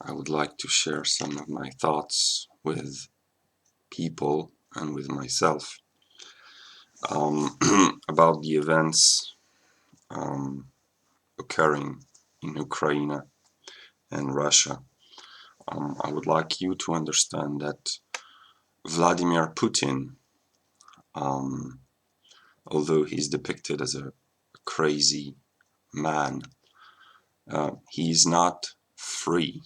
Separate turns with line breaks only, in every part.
I would like to share some of my thoughts with people and with myself about the events um, occurring in Ukraine and Russia. I would like you to understand that Vladimir Putin, um, although he's depicted as a crazy man, he is not free.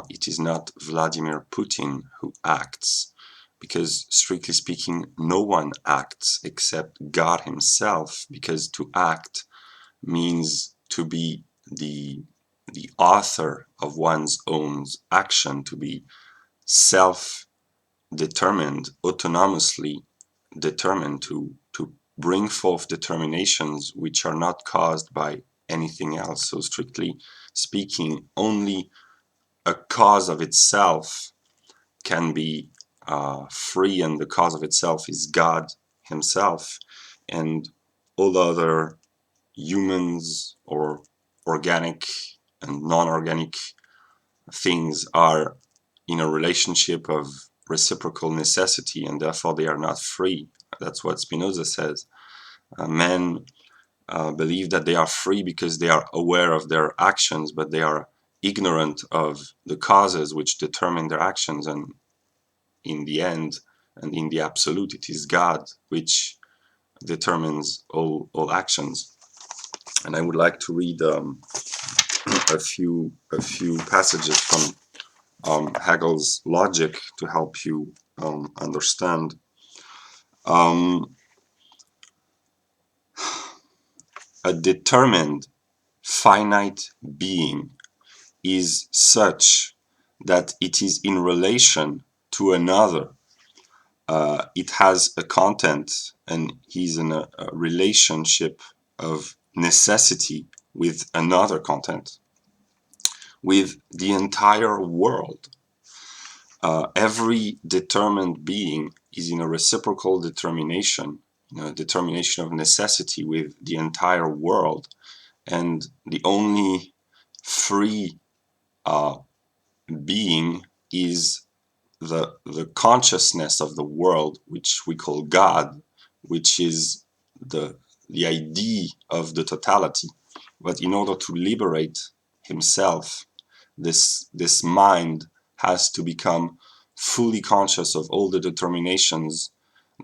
It is not Vladimir Putin who acts, because strictly speaking, no one acts except God himself, because to act means to be the author of one's own action, to be self-determined, autonomously determined, to bring forth determinations which are not caused by anything else. So strictly speaking, only a cause of itself can be free, and the cause of itself is God himself, and all other humans or organic and non-organic things are in a relationship of reciprocal necessity, and therefore they are not free. That's what Spinoza says. Men believe that they are free because they are aware of their actions, but they are ignorant of the causes which determine their actions, and in the end and in the absolute, it is God which determines all actions. And I would like to read a few passages from Hegel's logic to help you understand. Um, a determined finite being is such that it is in relation to another. It has a content, and he's in a relationship of necessity with another content, with the entire world. Every determined being is in a reciprocal determination, determination of necessity with the entire world, and the only free being is the consciousness of the world, which we call God, which is the idea of the totality. But in order to liberate himself, this mind has to become fully conscious of all the determinations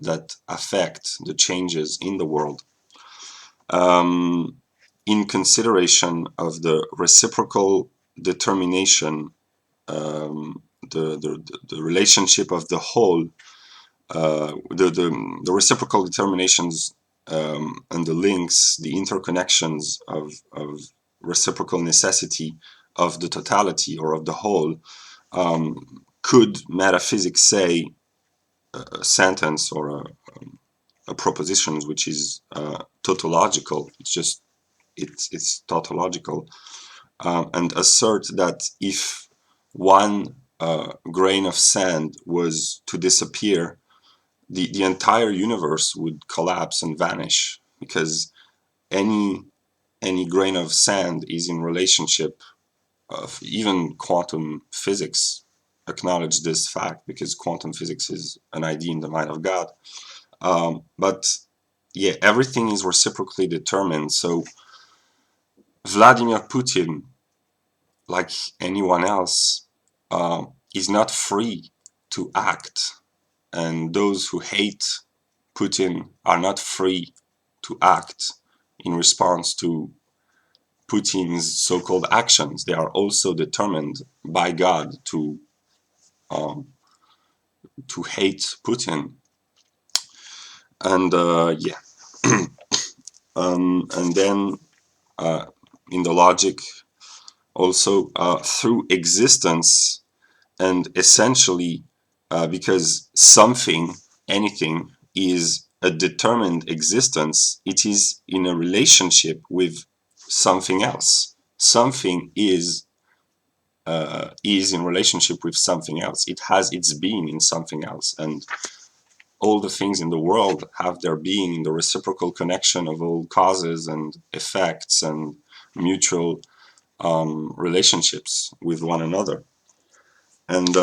that affect the changes in the world. In consideration of the reciprocal determination, the relationship of the whole, the reciprocal determinations and the links, the interconnections of reciprocal necessity of the totality or of the whole, could metaphysics say a sentence or a proposition which is tautological? It's tautological, and assert that if one grain of sand was to disappear, the entire universe would collapse and vanish, because any grain of sand is in relationship of, even quantum physics acknowledge this fact, because quantum physics is an idea in the mind of God. But yeah, everything is reciprocally determined. So Vladimir Putin, like anyone else, is not free to act, and those who hate Putin are not free to act in response to Putin's so-called actions. They are also determined by God to hate Putin. And yeah, and then in the logic also, through existence, and essentially because something, anything, is a determined existence, it is in a relationship with something else. Something is in relationship with something else. It has its being in something else, and all the things in the world have their being in the reciprocal connection of all causes and effects and mutual relationships with one another. And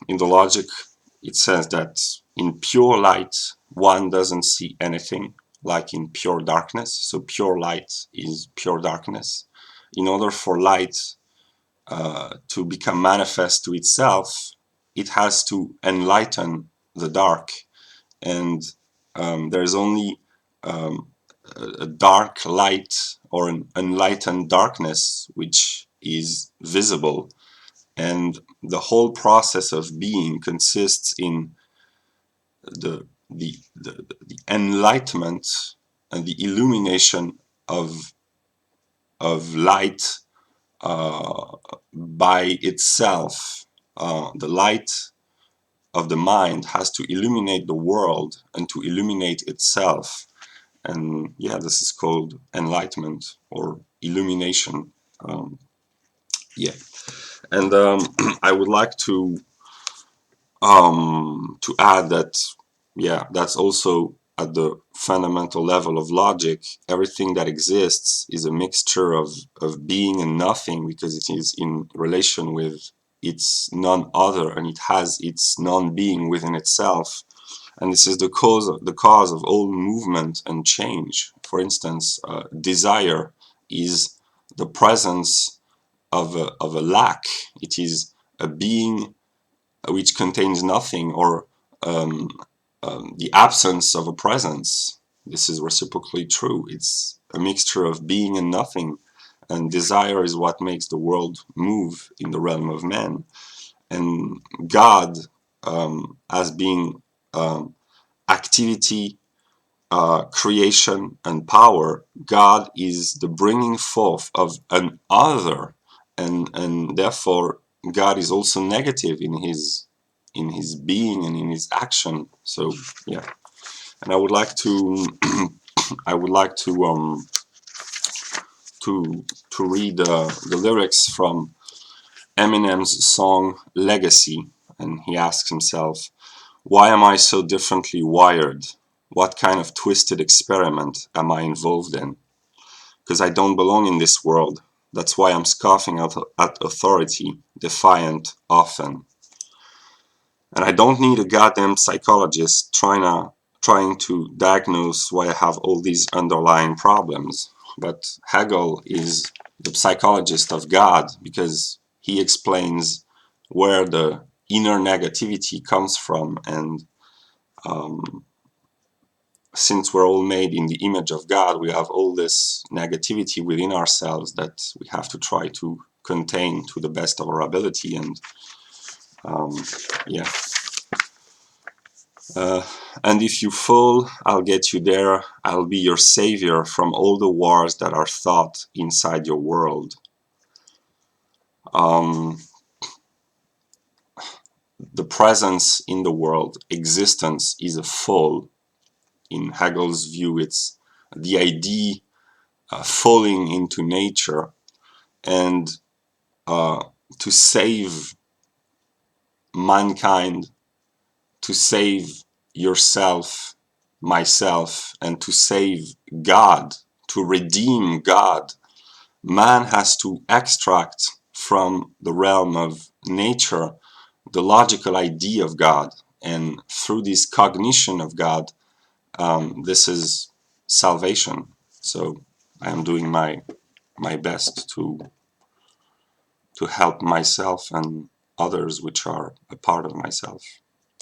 in the logic, it says that in pure light, one doesn't see anything, like in pure darkness. So pure light is pure darkness. In order for light to become manifest to itself, it has to enlighten the dark. And there's only a dark light or an enlightened darkness which is visible. And the whole process of being consists in the enlightenment and the illumination of light by itself. The light of the mind has to illuminate the world and to illuminate itself. And yeah, this is called enlightenment or illumination. Yeah, and I would like to add that, yeah, that's also at the fundamental level of logic. Everything that exists is a mixture of being and nothing, because it is in relation with its non-other, and it has its non-being within itself. And this is the cause of all movement and change. For instance, desire is the presence of a lack. It is a being which contains nothing, or um, the absence of a presence. This is reciprocally true. It's a mixture of being and nothing, and desire is what makes the world move in the realm of man. And God, as being activity, creation, and power, God is the bringing forth of an other, and therefore God is also negative in his being and in his action. So yeah, and I would like to I would like to read the lyrics from Eminem's song Legacy, and he asks himself, why am I so differently wired? What kind of twisted experiment am I involved in? Because I don't belong in this world. That's why I'm scoffing at authority, defiant often. And I don't need a goddamn psychologist trying to diagnose why I have all these underlying problems. But Hegel is the psychologist of God, because he explains where the inner negativity comes from. And since we're all made in the image of God, we have all this negativity within ourselves that we have to try to contain to the best of our ability. And yeah. And if you fall, I'll get you there. I'll be your savior from all the wars that are fought inside your world. Um, the presence in the world, existence, is a fall. In Hegel's view, it's the idea falling into nature, and to save mankind, to save yourself, myself, and to save God, to redeem God, man has to extract from the realm of nature the logical idea of God. And through this cognition of God, this is salvation. So I am doing my best to help myself and others which are a part of myself.